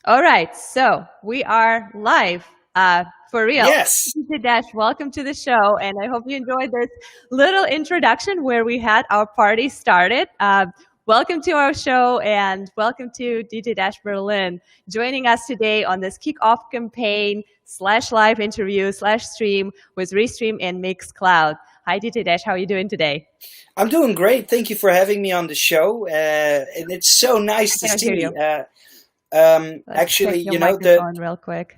All right, so we are live for real. Yes. DJ Dash, welcome to the show, and I hope you enjoyed this little introduction where we had our party started. Welcome to our show, and welcome to DJ Dash Berlin joining us today on this kickoff campaign slash live interview slash stream with Restream and Mixcloud. Hi, DJ Dash, how are you doing today? I'm doing great. Thank you for having me on the show. And it's so nice to I cannot hear see. you. Let's Actually, check your microphone real quick.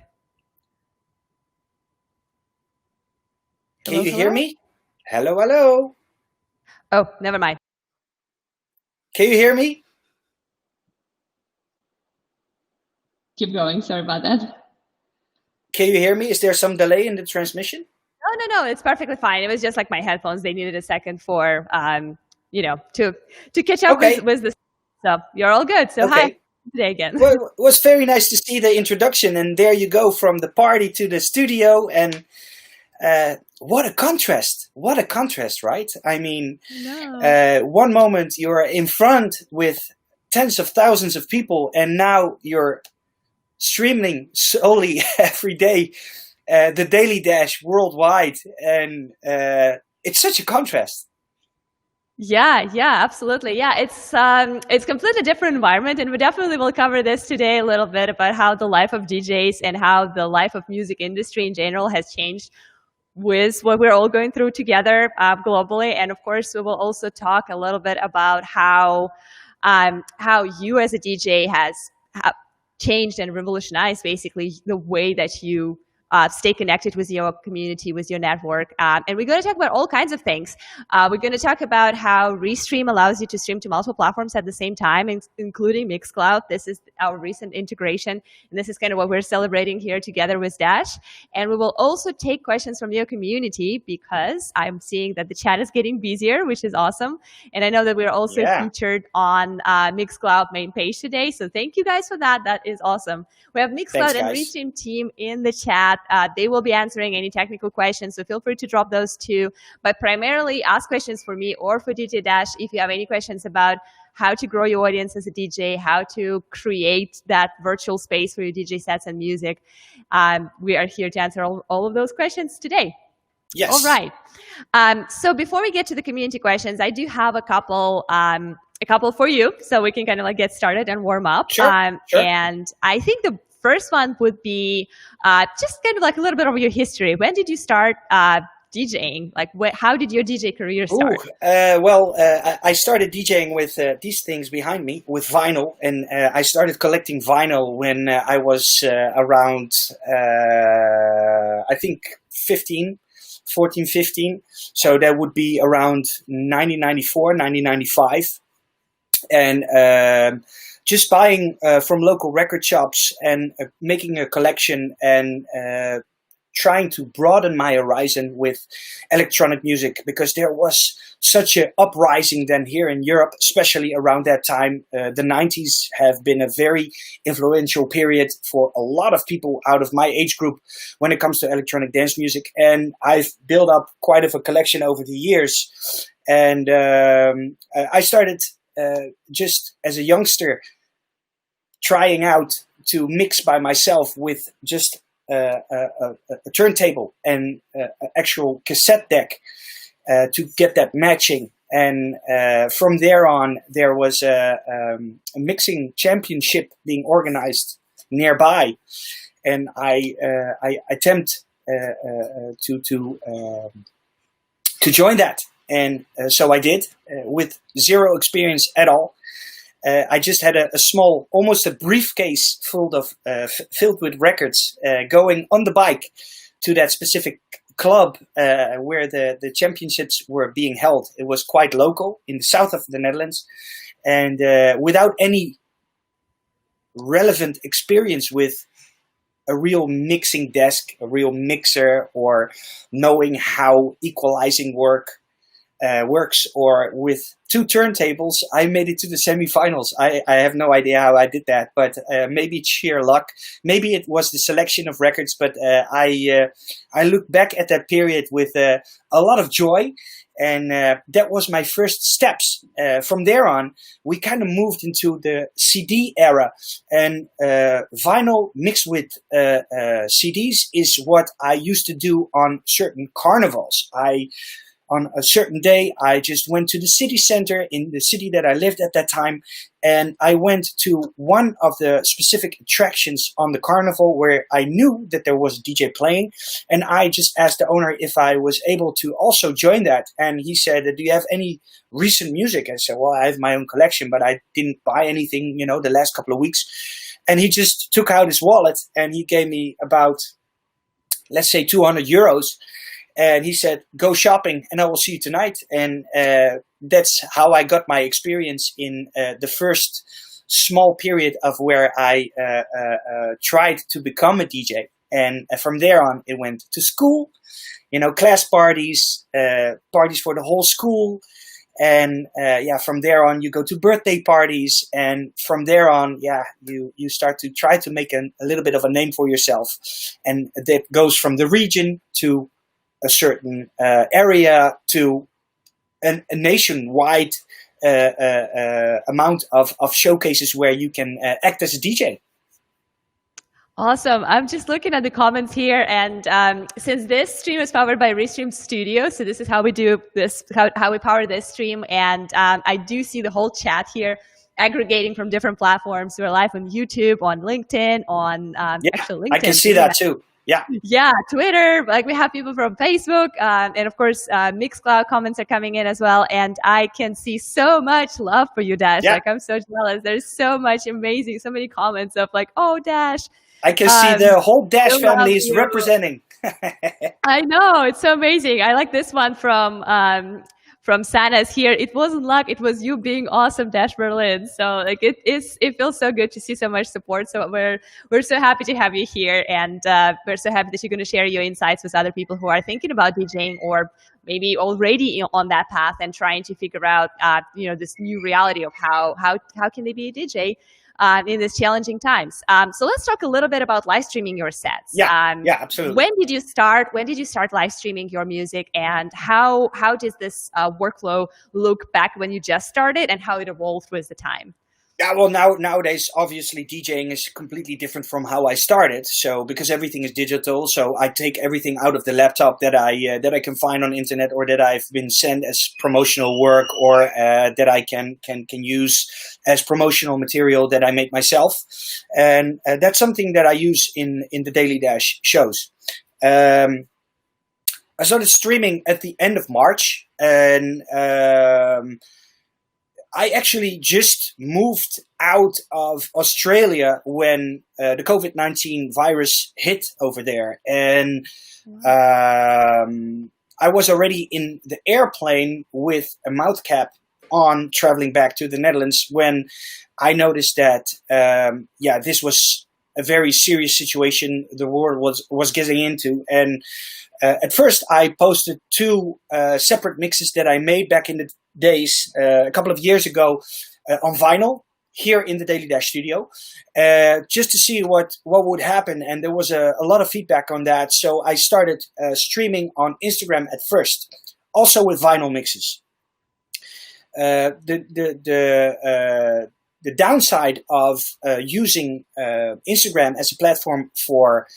can Hello, you hear hello? me? Hello, hello. Oh, never mind. Can you hear me? Keep going. Sorry about that. Can you hear me? Is there some delay in the transmission? No, it's perfectly fine. It was just like my headphones. They needed a second for, to catch up Okay. with the stuff. You're all good. So Okay. hi today again. Well, it was very nice to see the introduction, and there you go from the party to the studio, and what a contrast! What a contrast, right? I mean, No. one moment you're in front with tens of thousands of people, and now you're streaming solely every day, the Daily Dash worldwide, and it's such a contrast. Yeah, absolutely. Yeah, it's completely different environment, and we definitely will cover this today a little bit about how the life of DJs and how the life of music industry in general has changed with what we're all going through together globally. And of course, we will also talk a little bit about how you as a DJ has changed and revolutionized basically the way that you stay connected with your community, with your network. And we're going to talk about all kinds of things. We're going to talk about how Restream allows you to stream to multiple platforms at the same time, including Mixcloud. This is our recent integration, and this is kind of what we're celebrating here together with Dash. And we will also take questions from your community because I'm seeing that the chat is getting busier, which is awesome. And I know that we're also featured on Mixcloud main page today. So thank you guys for that. That is awesome. We have Mixcloud and Restream team in the chat. They will be answering any technical questions, so feel free to drop those too. But primarily, ask questions for me or for DJ Dash if you have any questions about how to grow your audience as a DJ, how to create that virtual space for your DJ sets and music. We are here to answer all of those questions today. Yes. All right. So before we get to the community questions, I do have a couple for you, so we can kind of like get started and warm up. Sure. And I think the first one would be just kind of like a little bit of your history. When did you start DJing? Like, how did your DJ career start? I started DJing with these things behind me, with vinyl, and I started collecting vinyl when I was around, I think, 14, 15. So that would be around 1994, 1995. And just buying from local record shops and making a collection and trying to broaden my horizon with electronic music, because there was such an uprising then here in Europe, especially around that time. The 90s have been a very influential period for a lot of people out of my age group when it comes to electronic dance music. And I've built up quite of a collection over the years. And I started just as a youngster trying out to mix by myself with just a turntable and an actual cassette deck to get that matching. And from there on, there was a mixing championship being organized nearby, and I attempt to join that. And so I did, with zero experience at all. I just had a small, almost a briefcase filled with records, going on the bike to that specific club where the championships were being held. It was quite local in the south of the Netherlands, and without any relevant experience with a real mixing desk, a real mixer, or knowing how equalizing works, or with two turntables, I made it to the semifinals. I have no idea how I did that, but maybe it's sheer luck. Maybe it was the selection of records, but I look back at that period with a lot of joy, And that was my first steps. From there on, we kind of moved into the CD era, and vinyl mixed with CDs is what I used to do on certain carnivals. On a certain day, I just went to the city center in the city that I lived at that time, and I went to one of the specific attractions on the carnival where I knew that there was a DJ playing, and I just asked the owner if I was able to also join that, and he said, "Do you have any recent music?" I said, "Well, I have my own collection, but I didn't buy anything, the last couple of weeks." And he just took out his wallet and he gave me about, let's say, €200. And he said, "Go shopping and I will see you tonight." And that's how I got my experience in the first small period of where I tried to become a DJ. And from there on, it went to school, class parties, parties for the whole school. And from there on, you go to birthday parties. And from there on, you start to try to make a little bit of a name for yourself. And that goes from the region to a certain area to a nationwide amount of showcases where you can act as a DJ. Awesome. I'm just looking at the comments here, and since this stream is powered by Restream Studio, so this is how we do this, how we power this stream, and I do see the whole chat here aggregating from different platforms. We're live on YouTube, on LinkedIn, on actually LinkedIn. I can see that too. Yeah, Twitter, like we have people from Facebook, and of course, Mixcloud comments are coming in as well. And I can see so much love for you, Dash. Yeah. Like, I'm so jealous. There's so much amazing, so many comments of like, "Oh, Dash." I can see the whole Dash family is representing. I know, it's so amazing. I like this one from Sana's here. "It wasn't luck, it was you being awesome, Dash Berlin." So like it feels so good to see so much support. So we're so happy to have you here, and we're so happy that you're going to share your insights with other people who are thinking about DJing or maybe already on that path and trying to figure out this new reality of how can they be a DJ in these challenging times. So let's talk a little bit about live streaming your sets. Yeah, absolutely. When did you start live streaming your music, and how does this workflow look back when you just started, and how it evolved with the time? Yeah, well, nowadays, obviously, DJing is completely different from how I started. So, because everything is digital, so I take everything out of the laptop that I can find on internet, or that I've been sent as promotional work, or that I can use as promotional material that I make myself, and that's something that I use in the Daily Dash shows. I started streaming at the end of March, and I actually just moved out of Australia when the COVID-19 virus hit over there. And I was already in the airplane with a mouth cap on, traveling back to the Netherlands, when I noticed that, this was a very serious situation the world was getting into. And at first, I posted 2 separate mixes that I made back in the days, a couple of years ago, on vinyl here in the Daily Dash studio, just to see what would happen. And there was a lot of feedback on that. So I started streaming on Instagram at first, also with vinyl mixes. The downside of using Instagram as a platform for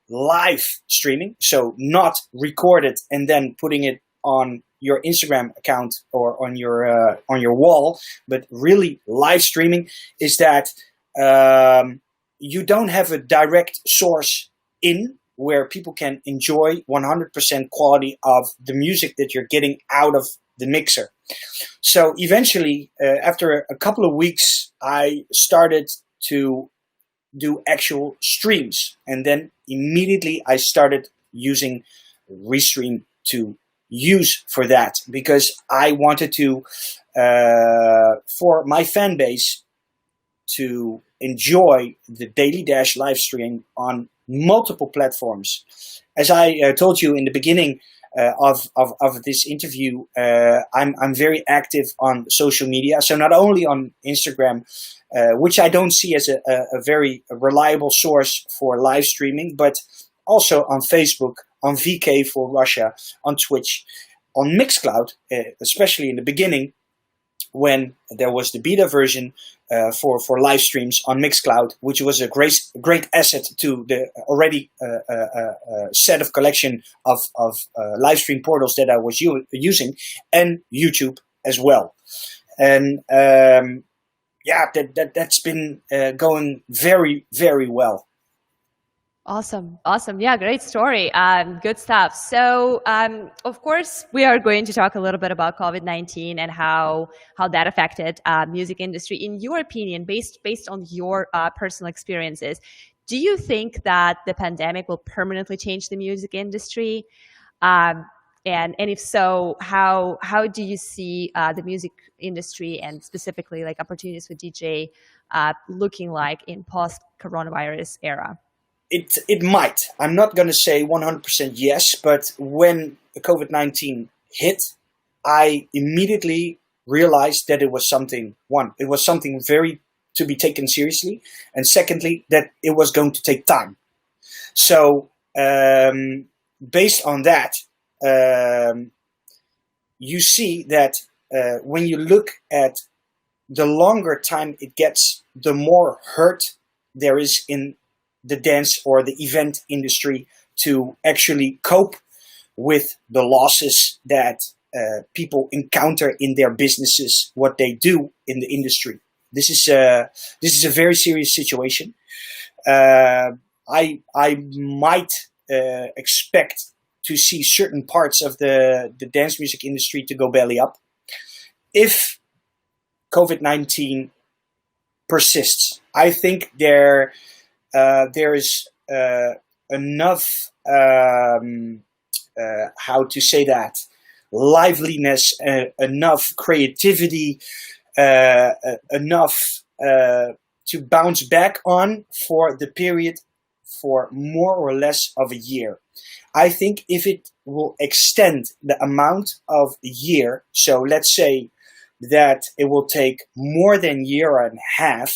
live streaming, so not recorded and then putting it on your Instagram account or on your wall, but really live streaming, is that you don't have a direct source in where people can enjoy 100% quality of the music that you're getting out of the mixer. So eventually, after a couple of weeks, I started to do actual streams, and then immediately I started using Restream to use for that, because I wanted to, for my fan base, to enjoy the Daily Dash live stream on multiple platforms. As I told you in the beginning of this interview, I'm very active on social media. So not only on Instagram, which I don't see as a very reliable source for live streaming, but also on Facebook, on VK for Russia, on Twitch. on Mixcloud, especially in the beginning, when there was the beta version for live streams on Mixcloud, which was a great asset to the already set of collection of live stream portals that I was using, and YouTube as well. And that's been going very, very well. Awesome. Yeah, great story. Good stuff. So, of course, we are going to talk a little bit about COVID-19 and how that affected music industry. In your opinion, based on your personal experiences, do you think that the pandemic will permanently change the music industry? And if so, how do you see the music industry and specifically like opportunities for DJ looking like in post-coronavirus era? It might. I'm not going to say 100% yes, but when COVID-19 hit, I immediately realized that it was something very to be taken seriously, and secondly, that it was going to take time. So, based on that, you see that when you look at the longer time it gets, the more hurt there is in the dance or the event industry to actually cope with the losses that people encounter in their businesses, what they do in the industry. This is a very serious situation. I might expect to see certain parts of the dance music industry to go belly up if COVID-19 persists. I think there is enough, how to say that, liveliness, enough creativity, enough to bounce back on for the period for more or less of a year. I think if it will extend the amount of a year, so let's say that it will take more than a year and a half,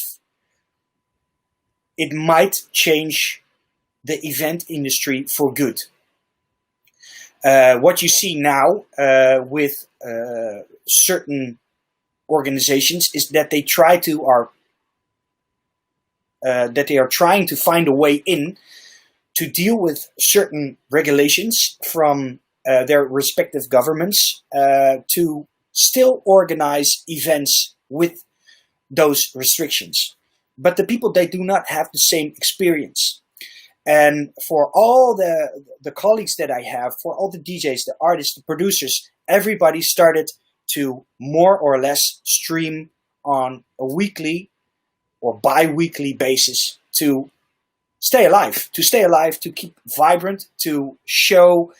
it might change the event industry for good. What you see now with certain organizations is that they are trying to find a way in to deal with certain regulations from their respective governments to still organize events with those restrictions. But the people, they do not have the same experience. And for all the colleagues that I have, for all the DJs, the artists, the producers, everybody started to more or less stream on a weekly or bi-weekly basis to stay alive, to keep vibrant, to show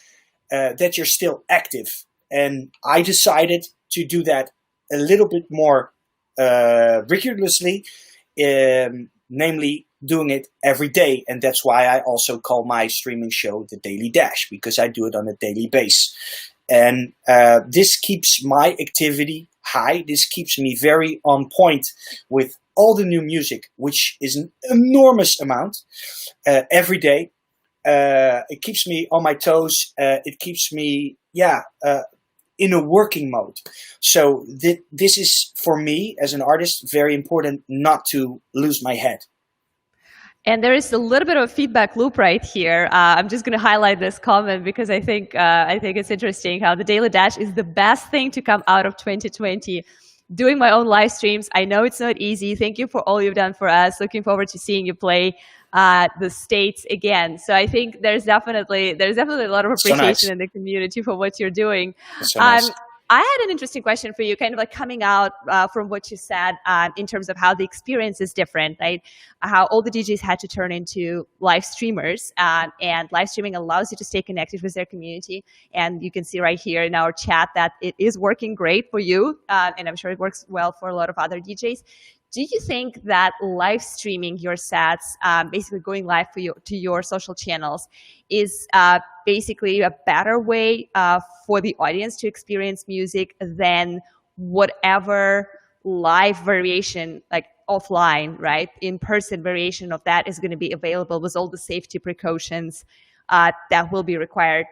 that you're still active. And I decided to do that a little bit more rigorously, namely doing it every day. And that's why I also call my streaming show The Daily Dash, because I do it on a daily basis. And this keeps my activity high. This keeps me very on point with all the new music, which is an enormous amount every day. It keeps me on my toes. It keeps me, in a working mode. So this is, for me, as an artist, very important not to lose my head. And there is a little bit of a feedback loop right here. I'm just going to highlight this comment because I think it's interesting how the Daily Dash is the best thing to come out of 2020. Doing my own live streams, I know it's not easy. Thank you for all you've done for us. Looking forward to seeing you play the States again. So I think there's definitely a lot of appreciation in the community for what you're doing. So nice. I had an interesting question for you, kind of like coming out from what you said in terms of how the experience is different, right? How all the DJs had to turn into live streamers, and live streaming allows you to stay connected with their community. And you can see right here in our chat that it is working great for you, and I'm sure it works well for a lot of other DJs. Do you think that live streaming your sets, basically going live to your social channels, is basically a better way for the audience to experience music than whatever live variation, like offline, right, in-person variation of that is going to be available with all the safety precautions that will be required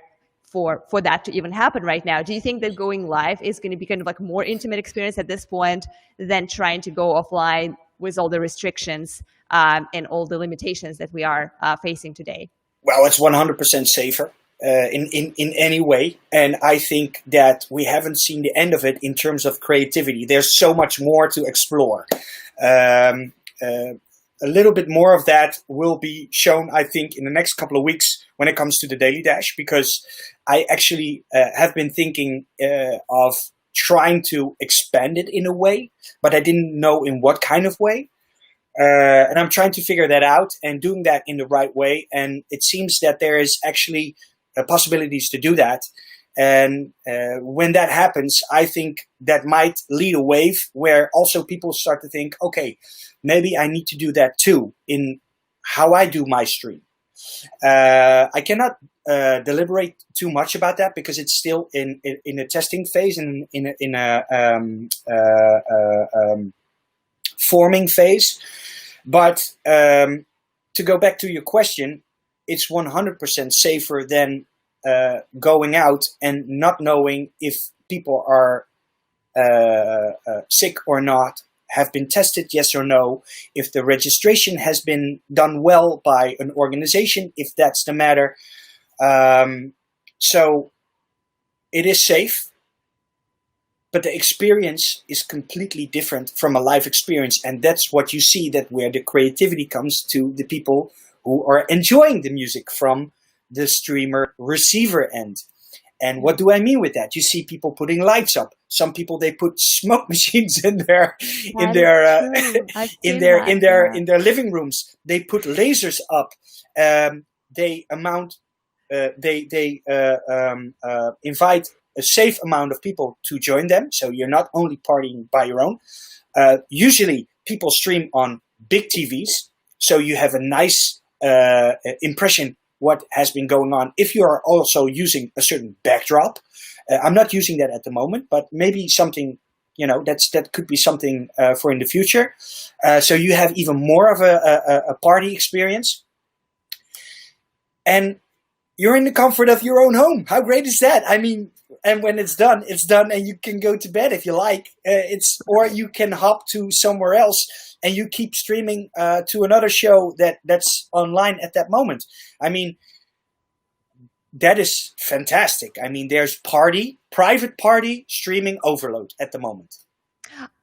for that to even happen right now. Do you think that going live is going to be kind of like a more intimate experience at this point than trying to go offline with all the restrictions and all the limitations that we are facing today? Well, it's 100% safer in any way. And I think that we haven't seen the end of it in terms of creativity. There's so much more to explore. A little bit more of that will be shown, I think, in the next couple of weeks when it comes to the Daily Dash, because I actually have been thinking of trying to expand it in a way, but I didn't know in what kind of way. And I'm trying to figure that out and doing that in the right way. And it seems that there is actually possibilities to do that. And when that happens, I think that might lead a wave where also people start to think, okay, maybe I need to do that too in how I do my stream. I cannot deliberate too much about that because it's still in a testing phase and in a forming phase. But to go back to your question, it's 100% safer than going out and not knowing if people are sick or not, have been tested, yes or no, if the registration has been done well by an organization, if that's the matter. So it is safe, but the experience is completely different from a live experience. And that's what you see, that where the creativity comes to the people who are enjoying the music from the streamer receiver end. And what do I mean with that? You see people putting lights up. Some people, they put smoke machines in their living rooms. They put lasers up. They invite a safe amount of people to join them. So you're not only partying by your own. Usually people stream on big TVs. So you have a nice impression what has been going on if you are also using a certain backdrop. I'm not using that at the moment, but maybe something, that could be something for in the future. So you have even more of a party experience. And you're in the comfort of your own home. How great is that? I mean, and when it's done, and you can go to bed if you like. Or you can hop to somewhere else and you keep streaming to another show that's online at that moment. I mean, that is fantastic. I mean, there's private party streaming overload at the moment.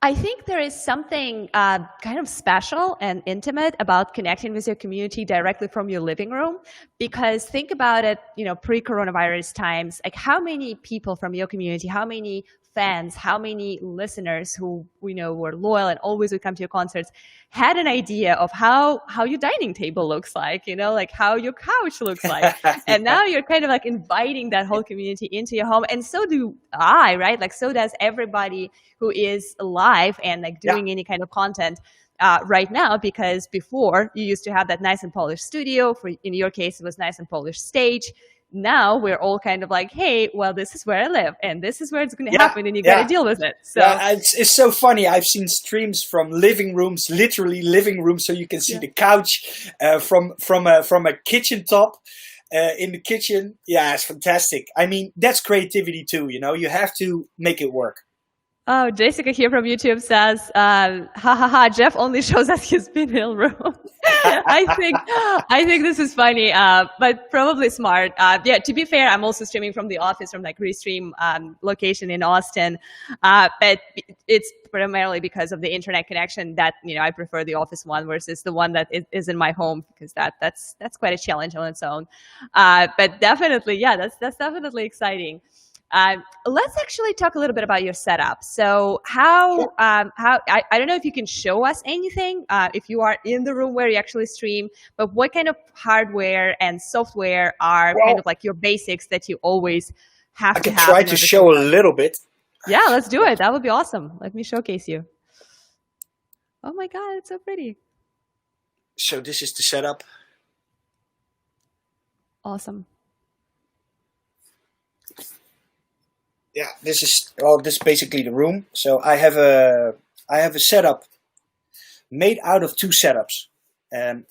I think there is something kind of special and intimate about connecting with your community directly from your living room, because think about it, pre-coronavirus times, like how many people from your community, how many fans, how many listeners who we know were loyal and always would come to your concerts had an idea of how your dining table looks like, like how your couch looks like. And now you're kind of like inviting that whole community into your home. And so do I, right? Like, so does everybody who is live and like doing any kind of content right now, because before you used to have that nice and polished studio. In your case, it was nice and polished stage. Now we're all kind of like, hey, well, this is where I live and this is where it's going to happen, and you got to deal with it. So it's so funny. I've seen streams from living rooms, literally living rooms, so you can see the couch from a kitchen top in the kitchen. Yeah, it's fantastic. I mean, that's creativity too. You have to make it work. Oh, Jessica here from YouTube says, ha ha ha, Jeff only shows us his pinwheel room. I think this is funny, but probably smart. To be fair, I'm also streaming from the office from like Restream location in Austin. But it's primarily because of the internet connection that, I prefer the office one versus the one that is in my home, because that's quite a challenge on its own. But definitely, that's definitely exciting. Let's actually talk a little bit about your setup. So I don't know if you can show us anything, if you are in the room where you actually stream, but what kind of hardware and software are kind of like your basics that you always have to have? I can try to show a little bit. Yeah, let's do it. That would be awesome. Let me showcase you. Oh my God, it's so pretty. So this is the setup. Awesome. Yeah, this is basically the room. So I have a setup made out of two setups.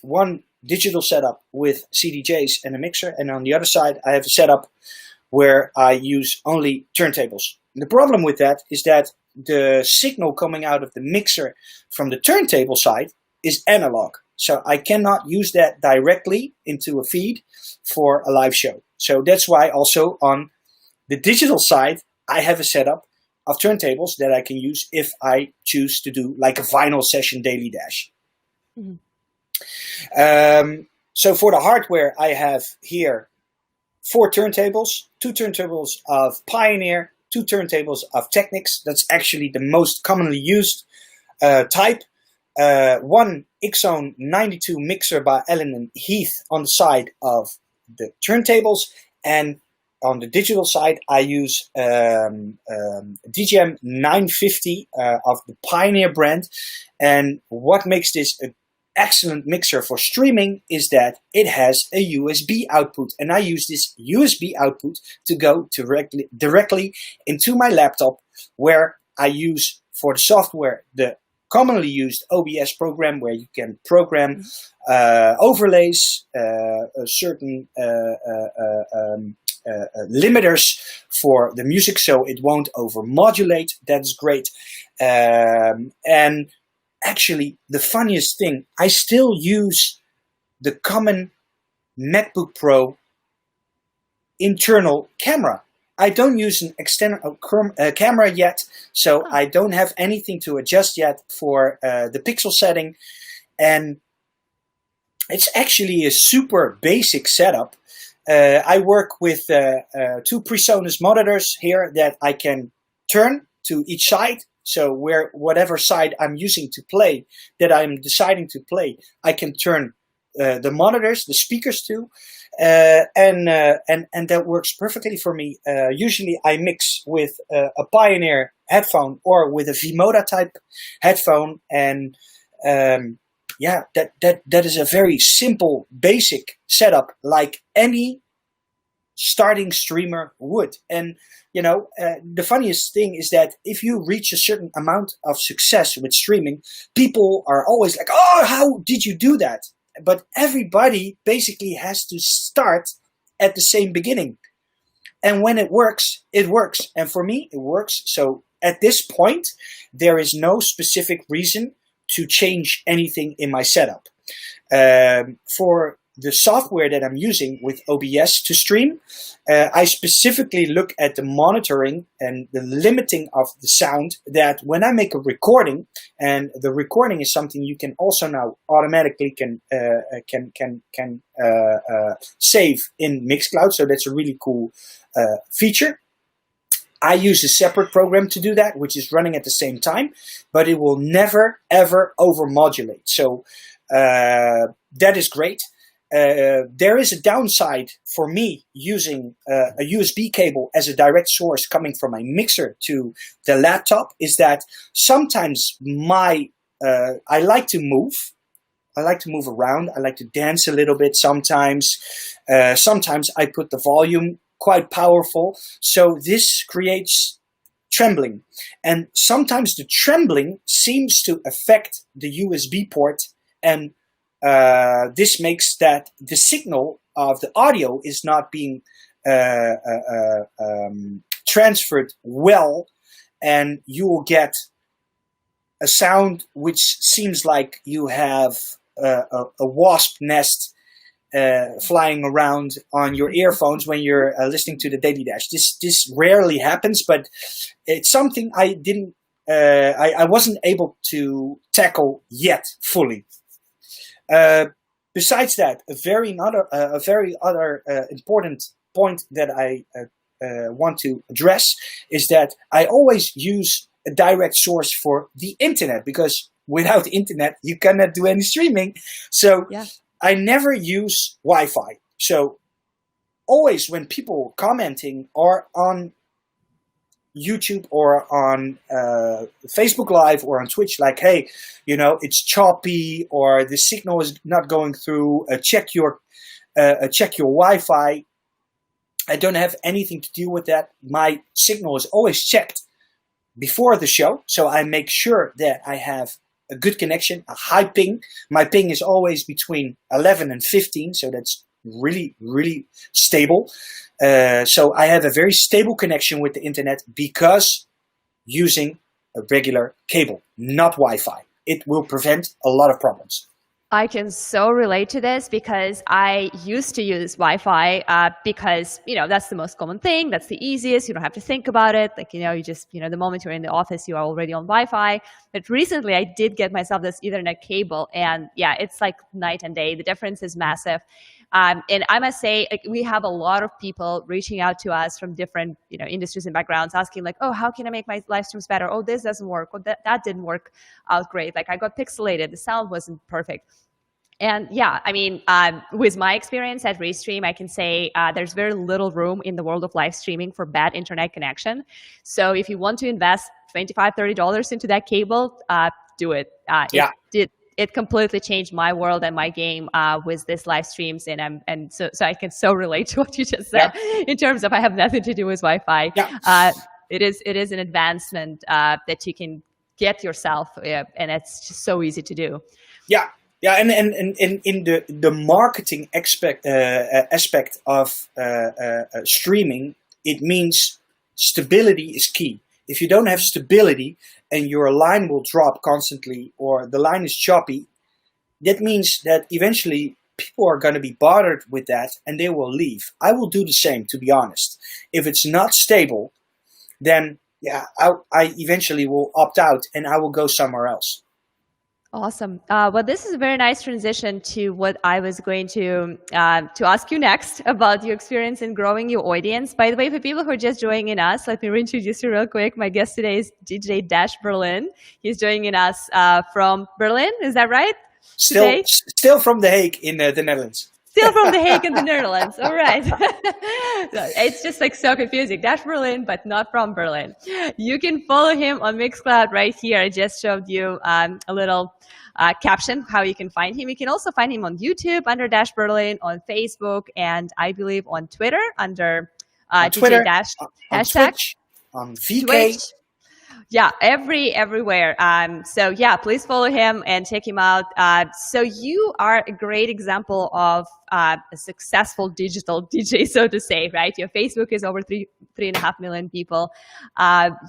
One digital setup with CDJs and a mixer, and on the other side I have a setup where I use only turntables. The problem with that is that the signal coming out of the mixer from the turntable side is analog. So I cannot use that directly into a feed for a live show. So that's why also on the digital side, I have a setup of turntables that I can use if I choose to do like a vinyl session daily dash. Mhm. So for the hardware, I have here 4 turntables, 2 turntables of Pioneer, 2 turntables of Technics. That's actually the most commonly used type. One Xone 92 mixer by Allen and Heath on the side of the turntables, and on the digital side I use DJM 950 of the Pioneer brand. And what makes this an excellent mixer for streaming is that it has a USB output, and I use this USB output to go directly into my laptop, where I use for the software the commonly used OBS program, where you can program overlays, certain limiters for the music so it won't overmodulate. That's great. And actually, the funniest thing, I still use the common MacBook Pro internal camera. I don't use an external camera yet, so I don't have anything to adjust yet for the pixel setting. And it's actually a super basic setup. I work with 2 PreSonus monitors here that I can turn to each side. So whatever side I'm using to play, that I'm deciding to play, I can turn the monitors, the speakers to, and that works perfectly for me. Usually I mix with a Pioneer headphone or with a V-Moda type headphone, and yeah, that is a very simple, basic setup like any starting streamer would. And you know, the funniest thing is that if you reach a certain amount of success with streaming, people are always like, oh, how did you do that? But everybody basically has to start at the same beginning. And when it works, it works. And for me, it works. So at this point, there is no specific reason to change anything in my setup. For the software that I'm using with OBS to stream, I specifically look at the monitoring and the limiting of the sound, that when I make a recording, and the recording is something you can also now automatically can save in Mixcloud. So that's a really cool feature. I use a separate program to do that, which is running at the same time, but it will never, ever overmodulate. So that is great. There is a downside for me using a USB cable as a direct source coming from my mixer to the laptop, is that sometimes I like to move. I like to move around. I like to dance a little bit sometimes. Sometimes I put the volume quite powerful. So this creates trembling. And sometimes the trembling seems to affect the USB port, and this makes that the signal of the audio is not being transferred well, and you will get a sound which seems like you have a wasp nest flying around on your earphones when you're listening to the Daily Dash. This rarely happens, but it's something I wasn't able to tackle yet fully. Besides that, a very other important point that I want to address is that I always use a direct source for the internet, because without the internet you cannot do any streaming. So yeah. I never use Wi-Fi. So always when people commenting or on YouTube or on Facebook Live or on Twitch, like, hey, you know, it's choppy or the signal is not going through, check your Wi-Fi. I don't have anything to do with that. My signal is always checked before the show, so I make sure that I have a good connection, a high ping. My ping is always between 11 and 15, so that's really, really stable. So I have a very stable connection with the internet because using a regular cable, not Wi-Fi. It will prevent a lot of problems. I can so relate to this because I used to use Wi-Fi because, that's the most common thing. That's the easiest. You don't have to think about it. Like, you just, the moment you're in the office, you are already on Wi-Fi. But recently I did get myself this Ethernet cable, and yeah, it's like night and day. The difference is massive. And I must say, like, we have a lot of people reaching out to us from different, industries and backgrounds, asking like, oh, how can I make my live streams better? Oh, this doesn't work. Oh, that didn't work out great. Like, I got pixelated. The sound wasn't perfect. And yeah, I mean, with my experience at Restream, I can say there's very little room in the world of live streaming for bad internet connection. So if you want to invest $25, $30 into that cable, do it. Yeah. It completely changed my world and my game with this live streams, and so I can so relate to what you just said in terms of I have nothing to do with Wi-Fi. Yeah. It is an advancement that you can get yourself, and it's just so easy to do. Yeah. Yeah, and in the marketing aspect of streaming, it means stability is key. If you don't have stability and your line will drop constantly or the line is choppy, that means that eventually people are going to be bothered with that and they will leave. I will do the same, to be honest. If it's not stable, then yeah, I eventually will opt out and I will go somewhere else. Awesome. Well, this is a very nice transition to what I was going to ask you next about your experience in growing your audience. By the way, for people who are just joining us, let me reintroduce you real quick. My guest today is DJ Dash Berlin. He's joining us from Berlin. Is that right? Still from The Hague in the Netherlands. Still from The Hague in the Netherlands. All right. It's just like so confusing. Dash Berlin, but not from Berlin. You can follow him on Mixcloud right here. I just showed you a little caption how you can find him. You can also find him on YouTube under Dash Berlin, on Facebook, and I believe on Twitter under Twitter, DJ Dash hashtag. Twitch, on VK. Twitch. Yeah, everywhere. So yeah, please follow him and check him out. So you are a great example of a successful digital DJ, so to say, right? Your Facebook is over 3.5 million people.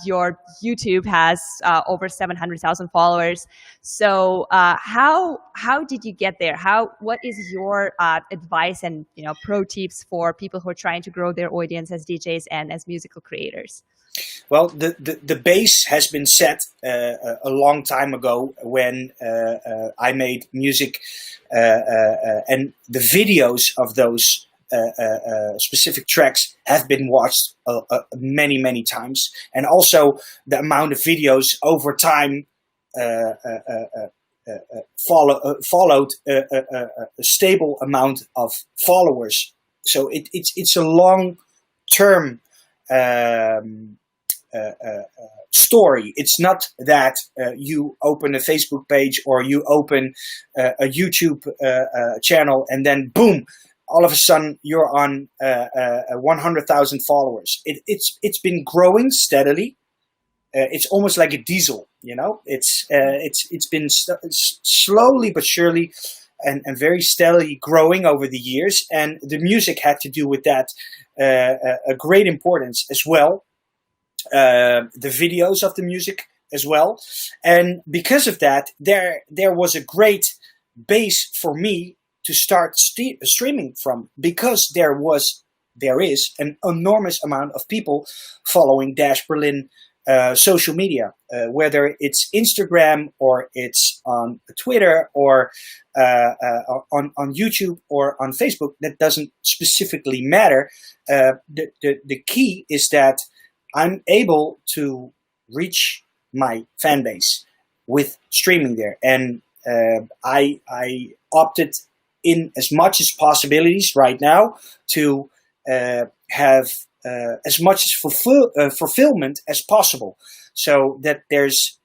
Your YouTube has over 700,000 followers. So how did you get there? What is your advice and pro tips for people who are trying to grow their audience as DJs and as musical creators? Well, the base has been set a long time ago when I made music and the videos of those specific tracks have been watched many times. And also the amount of videos over time followed a stable amount of followers. So it's a long-term story. It's not that you open a Facebook page or you open a YouTube channel and then boom, all of a sudden you're on 100,000 followers. It's been growing steadily. It's almost like a diesel, It's been slowly but surely and very steadily growing over the years, and the music had to do with that a great importance as well. The videos of the music as well, and because of that, there was a great base for me to start streaming from, because there is an enormous amount of people following Dash Berlin social media, whether it's Instagram or it's on Twitter or on YouTube or on Facebook. That doesn't specifically matter. The key is that I'm able to reach my fan base with streaming there, and I opted in as much as possibilities right now to have as much as fulfillment as possible, so that there's,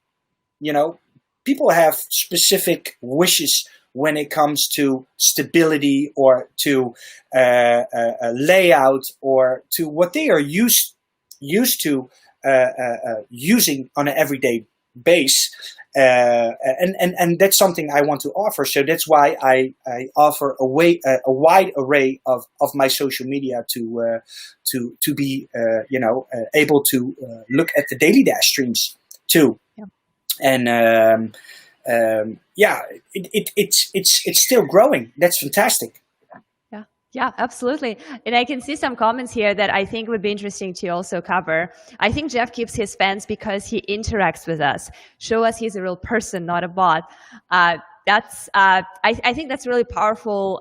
people have specific wishes when it comes to stability or to a layout or to what they are used to using on an everyday base. And that's something I want to offer. So that's why I offer a wide array of my social media to be able to look at the Daily Dash streams too. Yeah. And it's still growing. That's fantastic. Yeah, absolutely. And I can see some comments here that I think would be interesting to also cover. I think Jeff keeps his fans because he interacts with us. Show us he's a real person, not a bot. I think that's a really powerful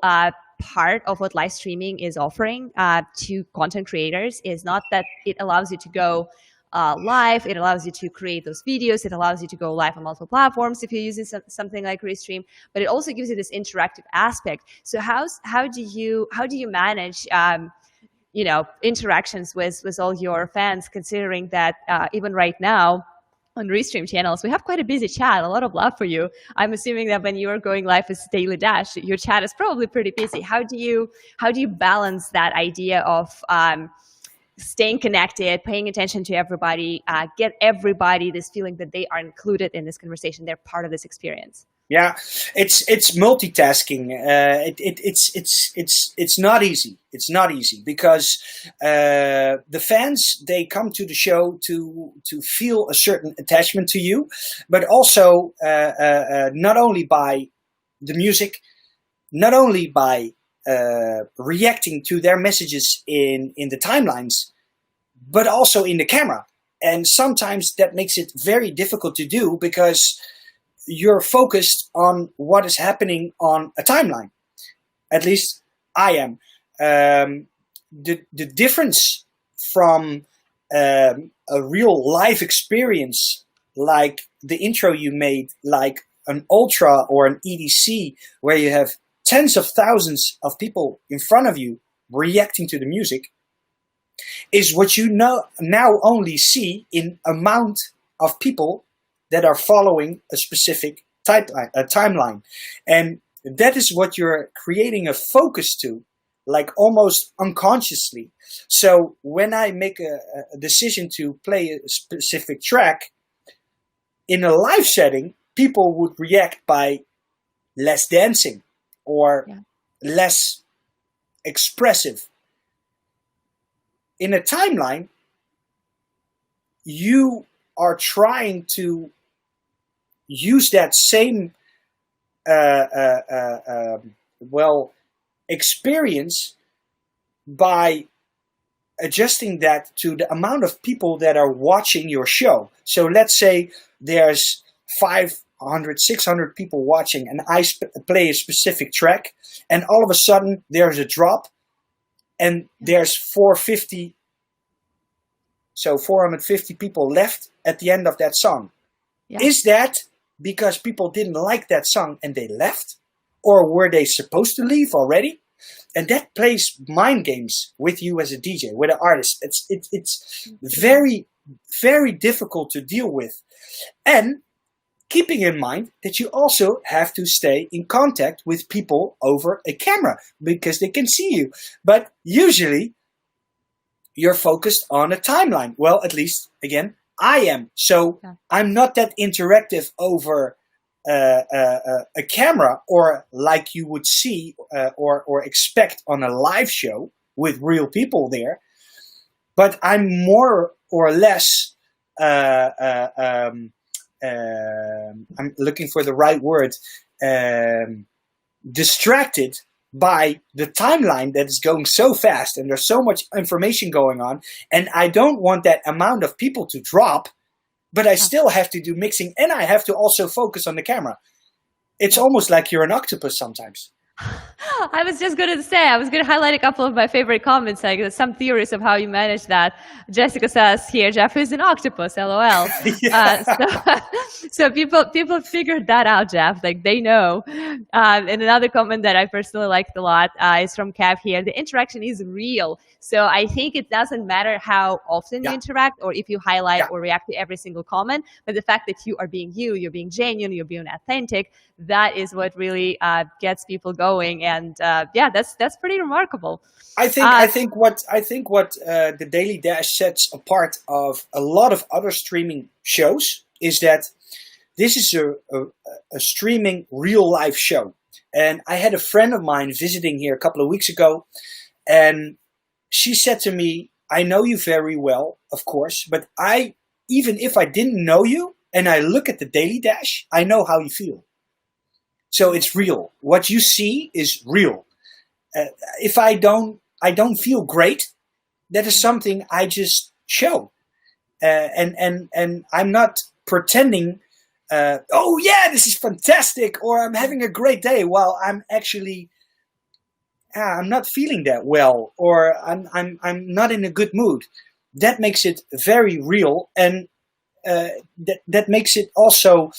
part of what live streaming is offering to content creators, is not that it allows you to go live. It allows you to create those videos. It allows you to go live on multiple platforms if you're using something like Restream. But it also gives you this interactive aspect. So how do you manage interactions with all your fans, considering that even right now on Restream channels we have quite a busy chat, a lot of love for you. I'm assuming that when you are going live with Daily Dash, your chat is probably pretty busy. How do you balance that idea of staying connected, paying attention to everybody, get everybody this feeling that they are included in this conversation, they're part of this experience? Yeah, it's multitasking. It's not easy. It's not easy because the fans, they come to the show to feel a certain attachment to you, but also not only by the music, not only by reacting to their messages in the timelines, but also in the camera. And sometimes that makes it very difficult to do because you're focused on what is happening on a timeline. At least I am. The difference from a real live experience, like the intro you made, like an Ultra or an EDC, where you have tens of thousands of people in front of you reacting to the music, is what you now only see in amount of people that are following a specific timeline. And that is what you're creating a focus to, like almost unconsciously. So when I make a decision to play a specific track, in a live setting, people would react by less dancing or less expressive. In a timeline, you are trying to use that same experience by adjusting that to the amount of people that are watching your show. So let's say there's 500, 600 people watching, and I play a specific track, and all of a sudden there's a drop, and there's 450 people left at the end of that song. Yeah. Is that because people didn't like that song and they left? Or were they supposed to leave already? And that plays mind games with you as a DJ, with an artist. It's very, very difficult to deal with. And keeping in mind that you also have to stay in contact with people over a camera because they can see you. But usually you're focused on a timeline. Well, at least, again, I am. So I'm not that interactive over a camera, or like you would see or expect on a live show with real people there. But I'm more or less, I'm looking for the right word, distracted by the timeline that is going so fast, and there's so much information going on, and I don't want that amount of people to drop, but I still have to do mixing, and I have to also focus on the camera. It's almost like you're an octopus sometimes. I was just going to say, I was going to highlight a couple of my favorite comments, like some theories of how you manage that. Jessica says here, Jeff is an octopus, LOL. So people figured that out, Jeff, like they know. And another comment that I personally liked a lot is from Cav here. The interaction is real. So I think it doesn't matter how often you interact or if you highlight or react to every single comment, but the fact that you are being you're being genuine, you're being authentic, that is what really gets people going. And that's pretty remarkable. I think what the Daily Dash sets apart of a lot of other streaming shows is that This is a streaming real life show. And I had a friend of mine visiting here a couple of weeks ago, and she said to me, I know you very well, of course, but even if I didn't know you and I look at the Daily Dash, I know how you feel. So it's real. What you see is real. If I don't feel great, that is something I just show. And I'm not pretending, oh yeah, this is fantastic, or I'm having a great day, while I'm actually, I'm not feeling that well, or I'm not in a good mood. That makes it very real, and that makes it also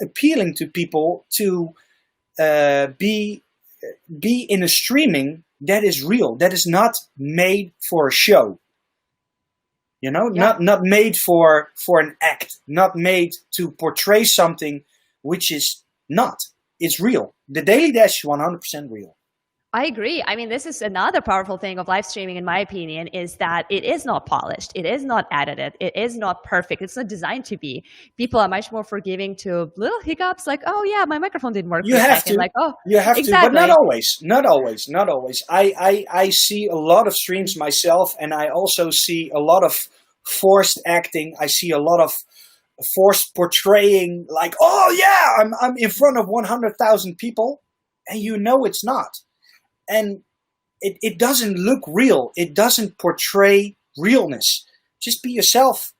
appealing to people to be in a streaming that is real, that is not made for a show. You know, not made for an act, not made to portray something which is not. It's real. The Daily Dash is 100% real. I agree. I mean, this is another powerful thing of live streaming, in my opinion, is that it is not polished. It is not edited. It is not perfect. It's not designed to be. People are much more forgiving to little hiccups like, oh yeah, my microphone didn't work. You have to. Like, oh, you have exactly. to, but not always. Not always. Not always. I see a lot of streams myself, and I also see a lot of forced acting. I see a lot of forced portraying, like, oh yeah, I'm in front of 100,000 people, and you know it's not. And it doesn't look real. It doesn't portray realness. Just be yourself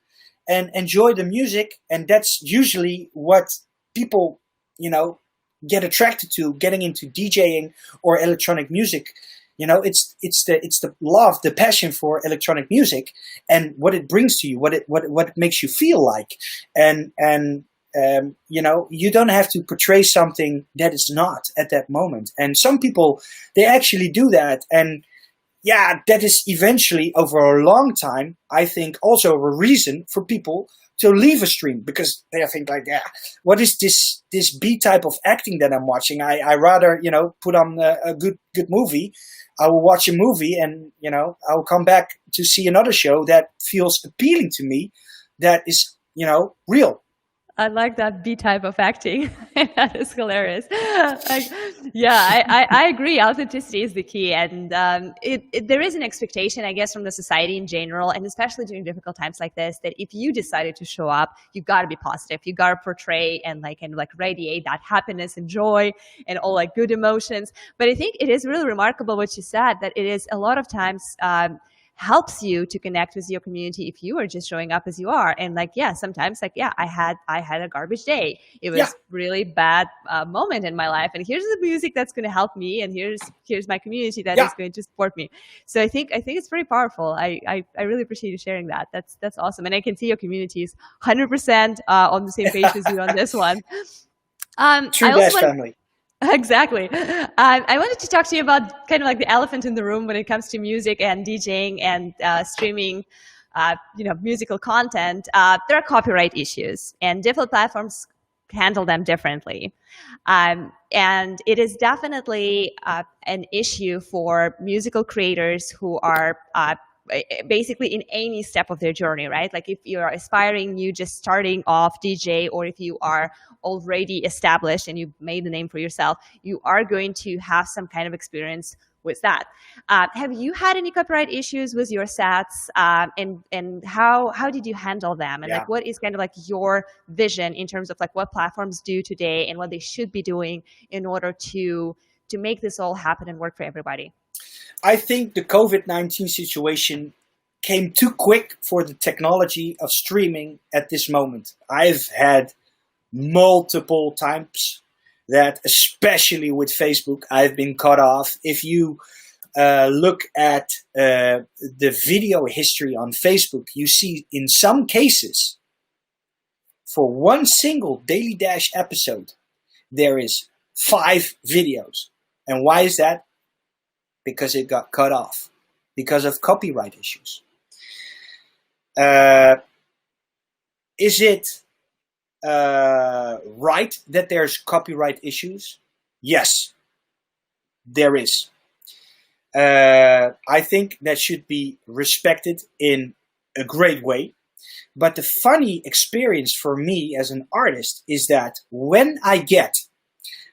and enjoy the music. And that's usually what people, get attracted to, getting into DJing or electronic music. It's the love, the passion for electronic music, and what it brings to you, what it makes you feel like. And you don't have to portray something that is not at that moment. And some people, they actually do that. And yeah, that is eventually, over a long time, I think also a reason for people to leave a stream, because they think like, yeah, what is this B type of acting that I'm watching? I rather, put on a good movie. I will watch a movie, and, I will come back to see another show that feels appealing to me, that is, real. I like that B type of acting. That is hilarious. I agree. Authenticity is the key. And there is an expectation, I guess, from the society in general, and especially during difficult times like this, that if you decided to show up, you got to be positive. You got to portray and radiate that happiness and joy and all good emotions. But I think it is really remarkable what you said, that it is a lot of times helps you to connect with your community if you are just showing up as you are. And sometimes I had a garbage day. It was really bad moment in my life, and here's the music that's going to help me, and here's my community that is going to support me. So I think it's very powerful. I really appreciate you sharing that. That's awesome. And I can see your community is 100% on the same page as you on this one. True Dash family. Exactly. I wanted to talk to you about kind of the elephant in the room when it comes to music and DJing and streaming, musical content. There are copyright issues, and different platforms handle them differently. And it is definitely an issue for musical creators who are basically in any step of their journey, right? Like if you're aspiring, you just starting off DJ, or if you are already established and you've made the name for yourself, you are going to have some kind of experience with that. Have you had any copyright issues with your sets, and how did you handle them? And what is kind of your vision in terms of what platforms do today and what they should be doing in order to make this all happen and work for everybody? I think the COVID-19 situation came too quick for the technology of streaming at this moment. I've had multiple times that, especially with Facebook, I've been cut off. If you look at the video history on Facebook, you see in some cases, for one single Daily Dash episode, there is 5 videos. And why is that? Because it got cut off because of copyright issues. Is it right that there's copyright issues? Yes, there is. I think that should be respected in a great way. But the funny experience for me as an artist is that when I get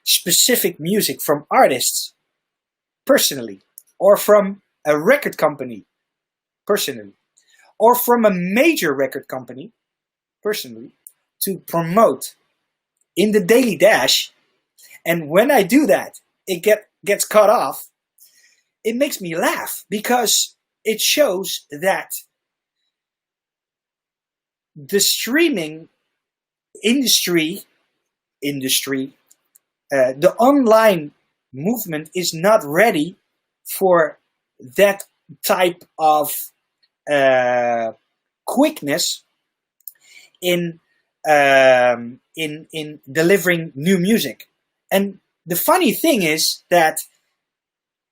specific music from artists personally, or from a record company personally, or from a major record company personally, to promote in the Daily Dash, and when I do that, it gets cut off, it makes me laugh because it shows that the streaming industry, the online movement is not ready for that type of quickness in delivering new music. And the funny thing is that,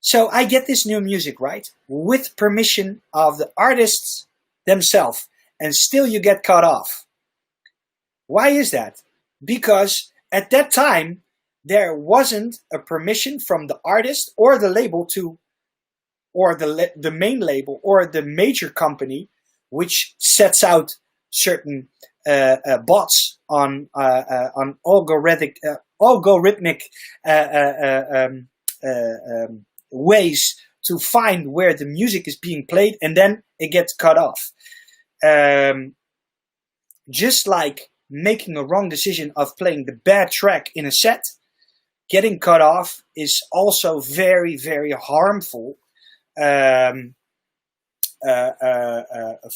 so I get this new music, right, with permission of the artists themselves, and still you get cut off. Why is that? Because at that time there wasn't a permission from the artist or the label to, or the main label or the major company, which sets out certain bots on algorithmic ways to find where the music is being played, and then it gets cut off. Just like making a wrong decision of playing the bad track in a set, getting cut off is also very, very harmful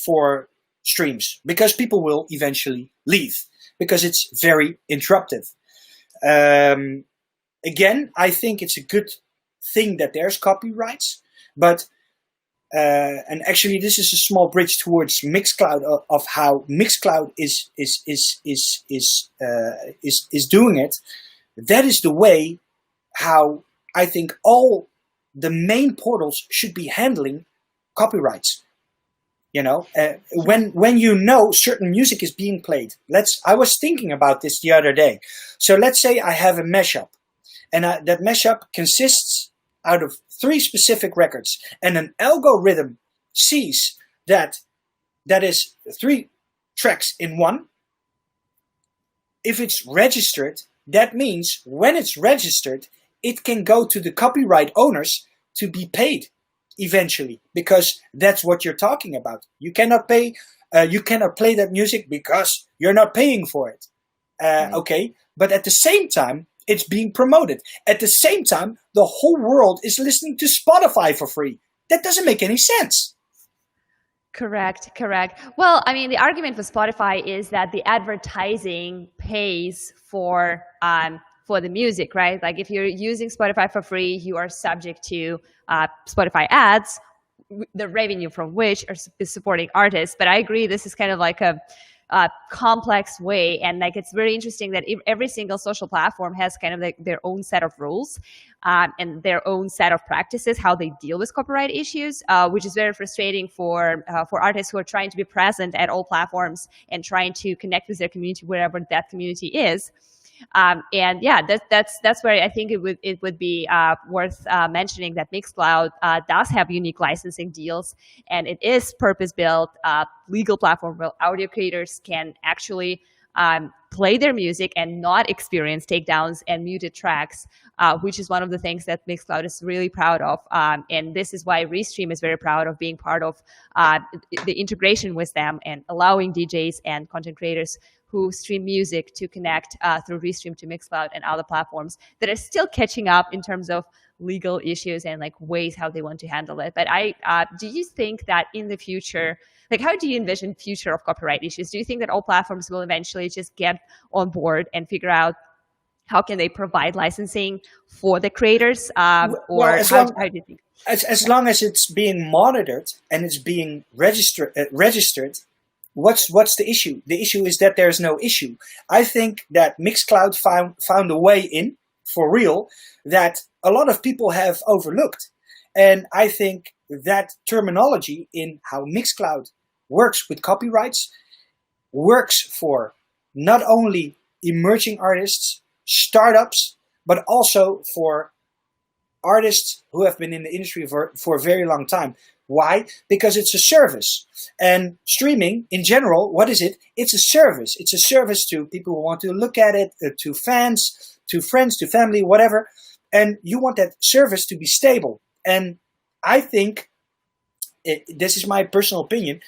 for streams, because people will eventually leave because it's very interruptive. Again, I think it's a good thing that there's copyrights, but and actually this is a small bridge towards Mixcloud, of how Mixcloud is doing it. That is the way how I think all the main portals should be handling copyrights. You know, when you know certain music is being played. I was thinking about this the other day. So let's say I have a mashup, and that mashup consists out of 3 specific records, and an algorithm sees that is 3 tracks in one. If it's registered, that means when it's registered, it can go to the copyright owners to be paid eventually, because that's what you're talking about. You cannot pay, you cannot play that music because you're not paying for it. Okay, but at the same time, it's being promoted. At the same time, the whole world is listening to Spotify for free. That doesn't make any sense. Correct. Well, I mean, the argument for Spotify is that the advertising pays for the music, right? Like if you're using Spotify for free, you are subject to Spotify ads, the revenue from which is supporting artists. But I agree, this is kind of like a complex way, and like it's very interesting that every single social platform has kind of like their own set of rules and their own set of practices, how they deal with copyright issues, which is very frustrating for artists who are trying to be present at all platforms and trying to connect with their community wherever that community is. And yeah, that's where I think it would be worth mentioning that Mixcloud does have unique licensing deals, and it is purpose-built legal platform where audio creators can actually play their music and not experience takedowns and muted tracks, which is one of the things that Mixcloud is really proud of. And this is why Restream is very proud of being part of the integration with them and allowing DJs and content creators who stream music to connect through Restream to Mixcloud and other platforms that are still catching up in terms of legal issues and like ways how they want to handle it. But do you think that in the future, like how do you envision future of copyright issues? Do you think that all platforms will eventually just get on board and figure out how can they provide licensing for the creators? How do you think? As long as it's being monitored and it's being registered, what's the issue? The issue is that there's no issue. I think that Mixcloud found a way in, for real, that a lot of people have overlooked. And I think that terminology in how Mixcloud works with copyrights works for not only emerging artists, startups, but also for artists who have been in the industry for a very long time. Why? Because it's a service. And streaming, in general, what is it? It's a service. It's a service to people who want to look at it, to fans, to friends, to family, whatever. And you want that service to be stable. And I think, this is my personal opinion,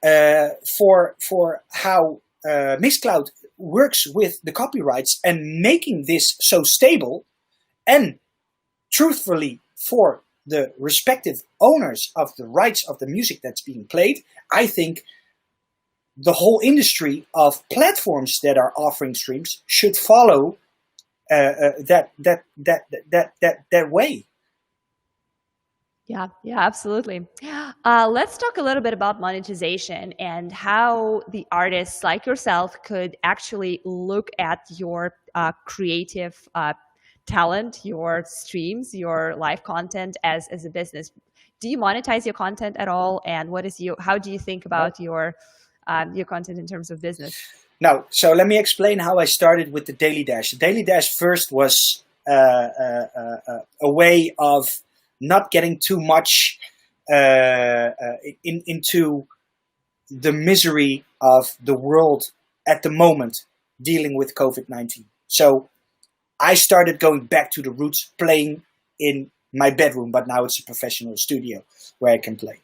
for how Mixcloud works with the copyrights and making this so stable, and truthfully for the respective owners of the rights of the music that's being played, I think the whole industry of platforms that are offering streams should follow that way. Yeah, absolutely. Let's talk a little bit about monetization and how the artists like yourself could actually look at your creative talent, your streams, your live content as a business. Do you monetize your content at all? And how do you think about your content in terms of business? Now, so let me explain how I started with the Daily Dash. The Daily Dash first was a way of not getting too much into the misery of the world at the moment dealing with COVID-19. So I started going back to the roots, playing in my bedroom, but now it's a professional studio where I can play.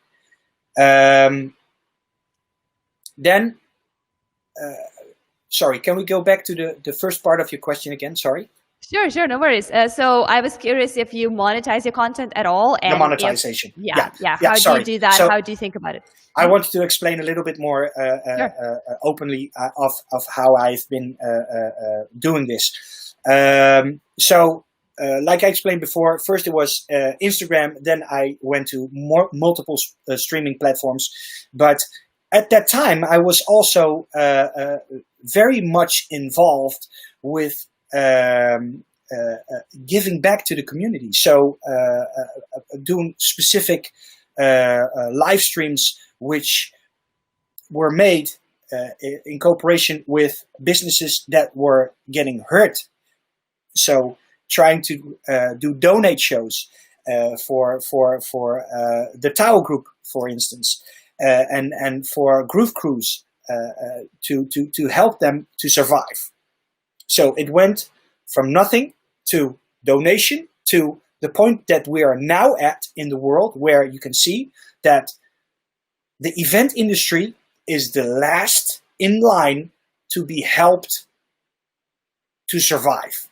Sorry, can we go back to the first part of your question again? Sorry. Sure, no worries. So I was curious if you monetize your content at all. And the monetization. Yeah. How do you do that? So, how do you think about it? I wanted to explain a little bit more openly of how I've been doing this. Like I explained before, first it was Instagram, then I went to multiple streaming platforms. But at that time, I was also very much involved with giving back to the community. So doing specific live streams which were made in cooperation with businesses that were getting hurt. So trying to do donate shows for the Tao Group, for instance, and for Groove Crews to help them to survive. So it went from nothing to donation to the point that we are now at in the world, where you can see that the event industry is the last in line to be helped to survive.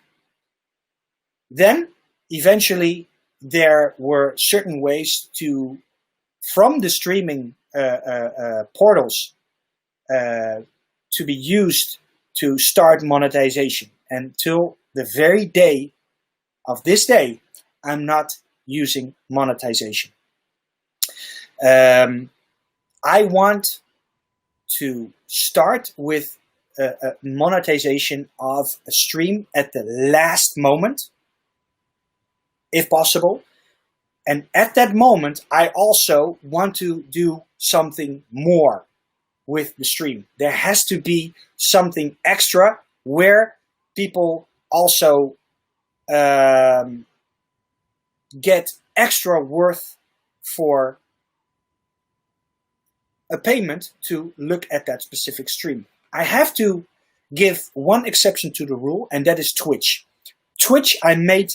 Then eventually there were certain ways from the streaming portals to be used to start monetization. And till the very day of this day, I'm not using monetization. I want to start with monetization of a stream at the last moment, if possible. And at that moment, I also want to do something more with the stream. There has to be something extra where people also get extra worth for a payment to look at that specific stream. I have to give one exception to the rule, and that is Twitch. Twitch I made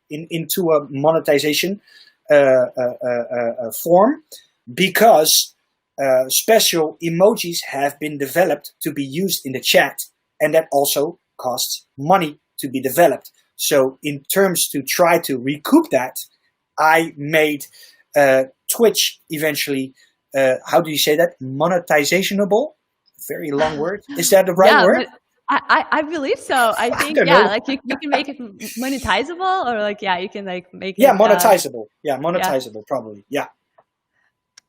into a monetization form because special emojis have been developed to be used in the chat, and that also costs money to be developed. So in terms to try to recoup that, I made Twitch eventually, how do you say that? Monetizationable? Very long word. Is that the right word? I believe so. I think, like you can make it monetizable, or like, you can like make it. Monetizable. Monetizable, probably. Yeah.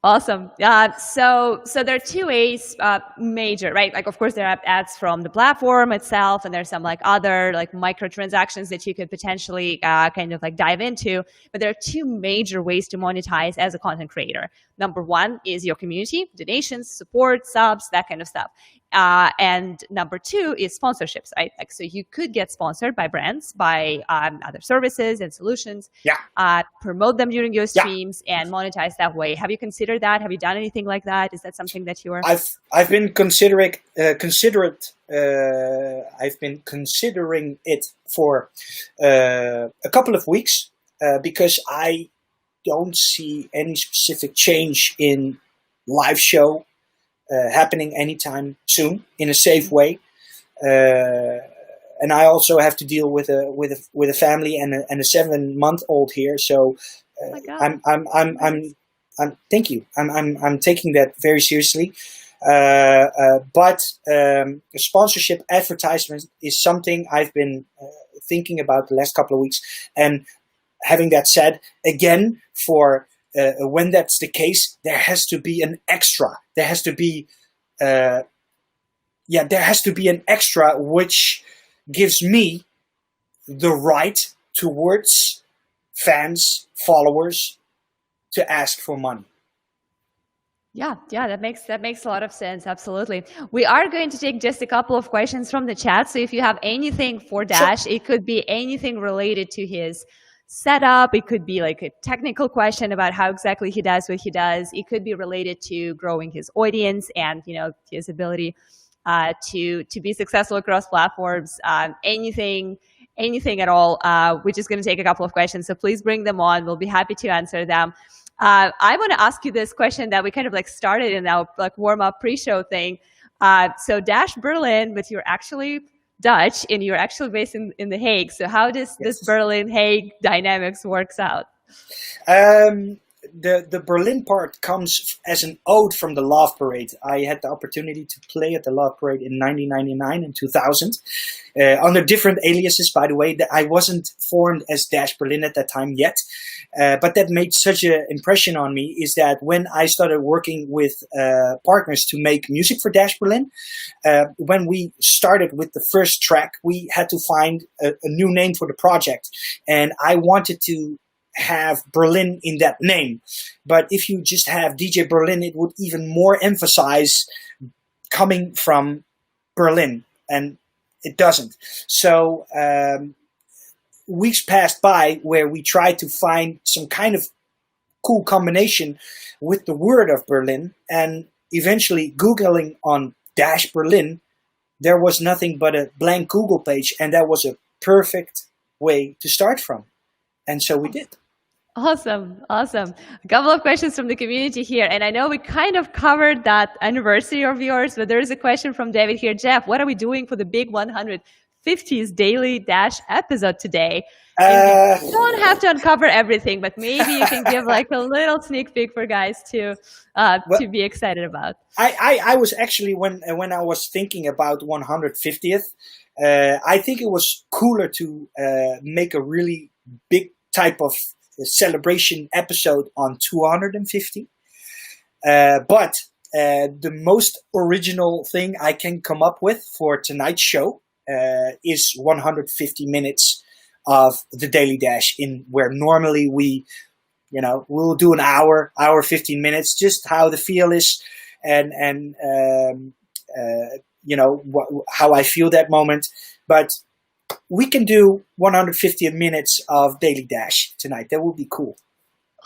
Awesome. So there are two ways, major, right? Like, of course, there are ads from the platform itself, and there's some like other like microtransactions that you could potentially kind of like dive into. But there are two major ways to monetize as a content creator. Number one is your community, donations, support, subs, that kind of stuff. And number two is sponsorships, right? Like, so you could get sponsored by brands, by other services and solutions, promote them during your streams and monetize that way. Have you considered that? Have you done anything like that? Is that something that you are? I've been considering it for a couple of weeks because I don't see any specific change in live show happening anytime soon in a safe way, and I also have to deal with a family and a 7-month-old here. So thank you. I'm taking that very seriously. But sponsorship advertisement is something I've been thinking about the last couple of weeks. And having that said, again, for when that's the case, there has to be an extra. There has to be, there has to be an extra which gives me the right towards fans, followers, to ask for money. Yeah, that makes a lot of sense. Absolutely. We are going to take just a couple of questions from the chat. So if you have anything for Dash, it could be anything related to his setup. It could be like a technical question about how exactly he does what he does. It could be related to growing his audience and, you know, his ability to be successful across platforms. Anything at all. We're just going to take a couple of questions. So please bring them on. We'll be happy to answer them. I want to ask you this question that we kind of like started in our like warm up pre-show thing. So Dash Berlin, but you're actually Dutch and you're actually based in The Hague. So how does this Berlin-Hague dynamics works out? The Berlin part comes as an ode from the Love Parade. I had the opportunity to play at the Love Parade in 1999 and 2000 under different aliases, by the way. I wasn't formed as Dash Berlin at that time yet, but that made such an impression on me is that when I started working with partners to make music for Dash Berlin, when we started with the first track, we had to find a new name for the project. And I wanted to have Berlin in that name. But if you just have DJ Berlin, it would even more emphasize coming from Berlin, and it doesn't. So weeks passed by where we tried to find some kind of cool combination with the word of Berlin, and eventually Googling on Dash Berlin, there was nothing but a blank Google page, and that was a perfect way to start from. And so we did. Awesome. A couple of questions from the community here. And I know we kind of covered that anniversary of yours, but there is a question from David here. Jeff, what are we doing for the big 150th Daily Dash episode today? And you don't have to uncover everything, but maybe you can give like a little sneak peek for guys to be excited about. I was actually, when I was thinking about 150th, I think it was cooler to make a really big type of celebration episode on 250. But the most original thing I can come up with for tonight's show is 150 minutes of the Daily Dash, in where normally we'll do an hour 15 minutes, just how the feel is and how I feel that moment. But we can do 150 minutes of Daily Dash tonight. That would be cool.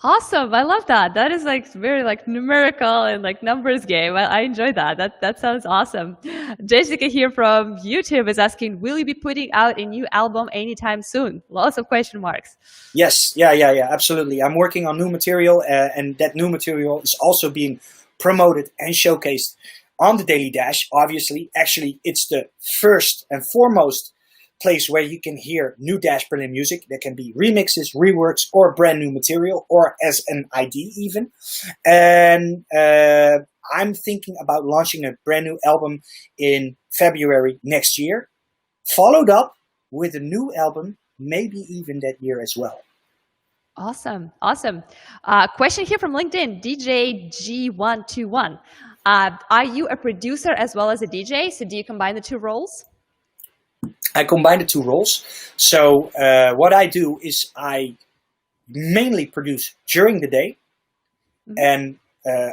Awesome. I love that. That is like very like numerical and like numbers game. I enjoy that. That sounds awesome. Jessica here from YouTube is asking, will you be putting out a new album anytime soon? Lots of question marks. Yes. Yeah. Absolutely. I'm working on new material and that new material is also being promoted and showcased on the Daily Dash. Obviously, actually, it's the first and foremost place where you can hear new Dash Berlin music. There can be remixes, reworks, or brand new material, or as an ID even. And I'm thinking about launching a brand new album in February next year, followed up with a new album, maybe even that year as well. Awesome. Question here from LinkedIn, DJ G121. Are you a producer as well as a DJ? So do you combine the two roles? I combine the two roles. So what I do is I mainly produce during the day, and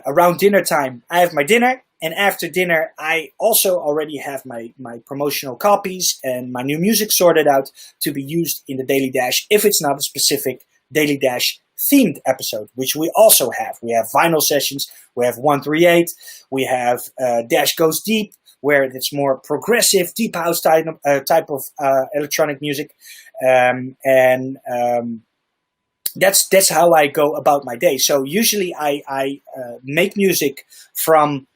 around dinner time I have my dinner And after dinner, I also already have my promotional copies and my new music sorted out to be used in the Daily Dash if it's not a specific Daily Dash themed episode, which we also have. We have vinyl sessions, we have 138, we have Dash Goes Deep, where it's more progressive, deep house type of electronic music. That's how I go about my day. So usually I make music from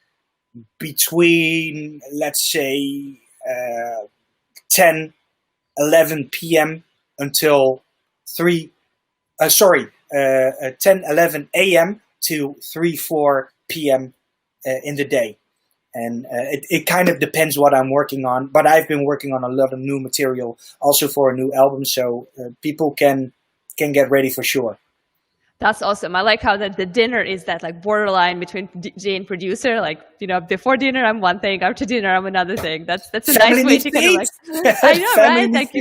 between, let's say, 10, 11 p.m. until 10, 11 a.m. to 3, 4 p.m. In the day. And it kind of depends what I'm working on. But I've been working on a lot of new material also for a new album. So people can get ready for sure. That's awesome. I like how the dinner is that like borderline between DJ and producer. Like, you know, before dinner I'm one thing, after dinner I'm another thing. That's a Family nice way to kind of like, I know, right? Like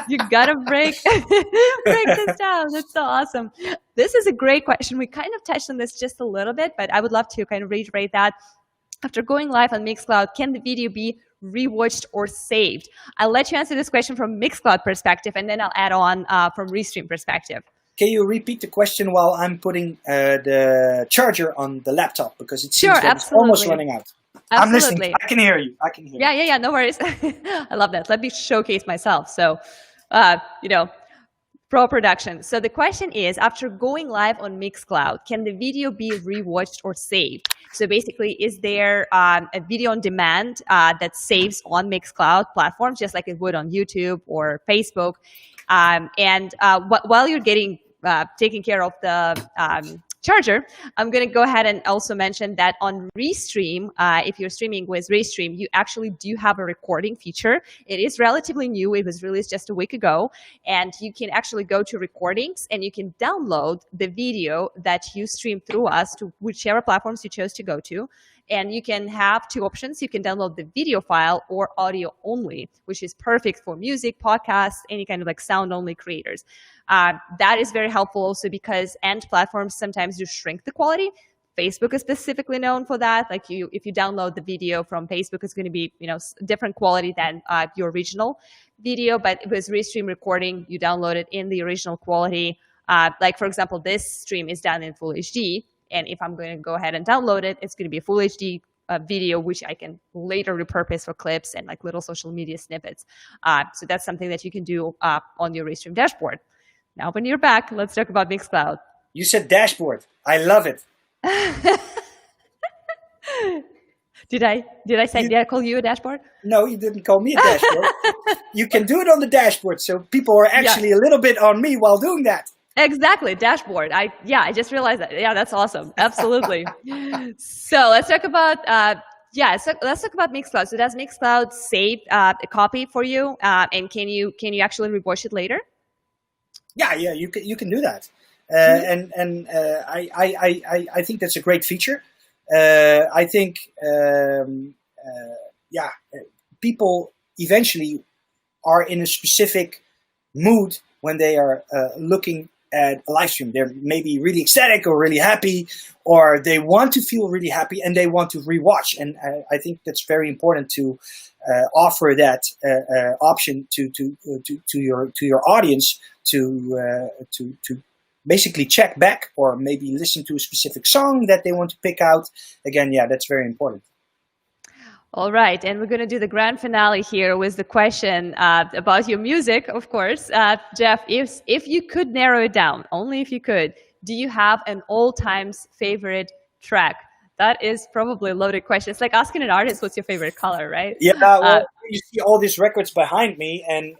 you gotta break this down. That's so awesome. This is a great question. We kind of touched on this just a little bit, but I would love to kind of reiterate that. After going live on Mixcloud, can the video be rewatched or saved? I'll let you answer this question from Mixcloud perspective, and then I'll add on from Restream perspective. Can you repeat the question while I'm putting the charger on the laptop? Because it seems that it's almost running out. Absolutely. I'm listening. I can hear you. Yeah. No worries. I love that. Let me showcase myself. So, pro production. So the question is, after going live on Mixcloud, can the video be rewatched or saved? So basically, is there a video on demand that saves on Mixcloud platforms, just like it would on YouTube or Facebook? While you're taking care of the charger, I'm going to go ahead and also mention that on Restream, if you're streaming with Restream, you actually do have a recording feature. It is relatively new. It was released just a week ago. And you can actually go to recordings and you can download the video that you stream through us to whichever platforms you chose to go to. And you can have two options. You can download the video file or audio only, which is perfect for music, podcasts, any kind of like sound only creators. That is very helpful also because end platforms sometimes do shrink the quality. Facebook is specifically known for that. Like if you download the video from Facebook, it's going to be, different quality than your original video. But with Restream recording, you download it in the original quality. Like for example, this stream is done in full HD. And if I'm going to go ahead and download it, it's going to be a full HD video, which I can later repurpose for clips and like little social media snippets. So that's something that you can do on your Restream dashboard. Now, when you're back, let's talk about Mixcloud. You said dashboard. I love it. Did I call you a dashboard? No, you didn't call me a dashboard. You can do it on the dashboard. So people are actually a little bit on me while doing that. Exactly, dashboard. I just realized that. Yeah, that's awesome. Absolutely. So let's talk about let's talk about Mixcloud. So does Mixcloud save a copy for you? And can you actually rewatch it later? Yeah, you can do that. I think that's a great feature. I think people eventually are in a specific mood when they are looking at a live stream. They're maybe really ecstatic or really happy, or they want to feel really happy and they want to rewatch. And I think that's very important to offer that option to your audience to basically check back or maybe listen to a specific song that they want to pick out. Again, that's very important. All right, and we're going to do the grand finale here with the question about your music, of course. Jeff, if you could narrow it down, only if you could, do you have an all-time favorite track? That is probably a loaded question. It's like asking an artist, what's your favorite color, right? Yeah, well, you see all these records behind me, and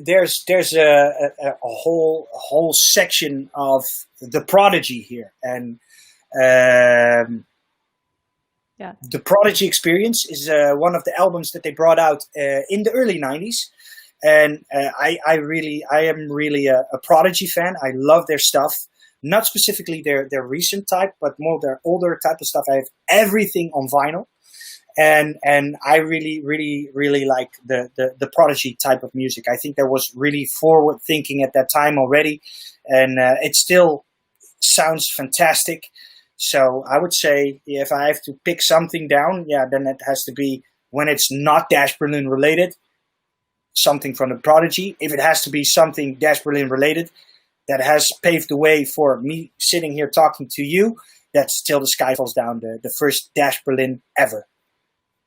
there's a whole section of The Prodigy here, and The Prodigy Experience is one of the albums that they brought out in the early 90s. And I am really a Prodigy fan. I love their stuff. Not specifically their recent type, but more their older type of stuff. I have everything on vinyl. And I really like the Prodigy type of music. I think that was really forward thinking at that time already. And it still sounds fantastic. So I would say if I have to pick something down, yeah, then it has to be when it's not Dash Berlin related, something from the Prodigy. If it has to be something Dash Berlin related that has paved the way for me sitting here talking to you, that's Till the Sky Falls Down, the first Dash Berlin ever.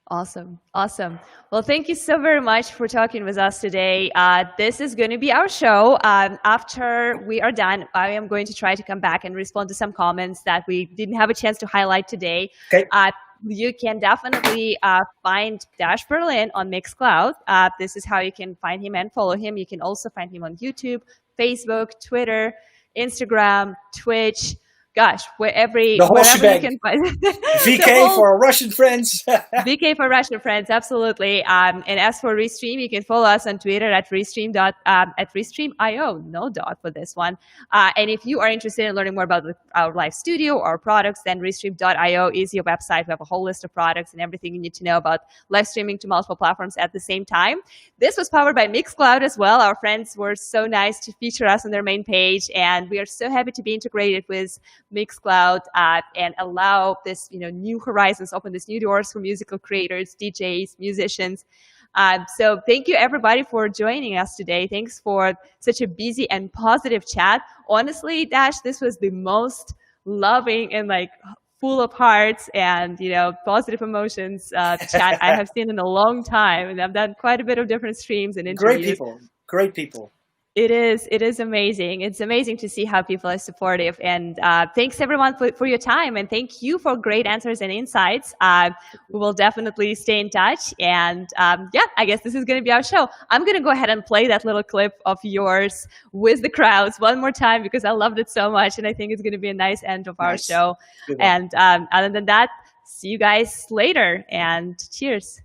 Awesome. Awesome. Well, thank you so very much for talking with us today. This is going to be our show. After we are done, I am going to try to come back and respond to some comments that we didn't have a chance to highlight today. Okay. You can definitely find Dash Berlin on Mixcloud. This is how you can find him and follow him. You can also find him on YouTube, Facebook, Twitter, Instagram, Twitch. Gosh, wherever you can find VK for our Russian friends. VK for Russian friends, absolutely. And as for Restream, you can follow us on Twitter at Restream.io. No dot for this one. And if you are interested in learning more about our live studio or products, then Restream.io is your website. We have a whole list of products and everything you need to know about live streaming to multiple platforms at the same time. This was powered by Mixcloud as well. Our friends were so nice to feature us on their main page, and we are so happy to be integrated with Mixcloud and allow this, new horizons, open these new doors for musical creators, DJs, musicians. So thank you everybody for joining us today. Thanks for such a busy and positive chat. Honestly, Dash, this was the most loving and full of hearts and positive emotions chat I have seen in a long time, and I've done quite a bit of different streams and interviews. Great people. It is amazing. It's amazing to see how people are supportive. And thanks everyone for your time. And thank you for great answers and insights. We will definitely stay in touch. And I guess this is going to be our show. I'm going to go ahead and play that little clip of yours with the crowds one more time because I loved it so much. And I think it's going to be a nice end of our show. And other than that, see you guys later and cheers.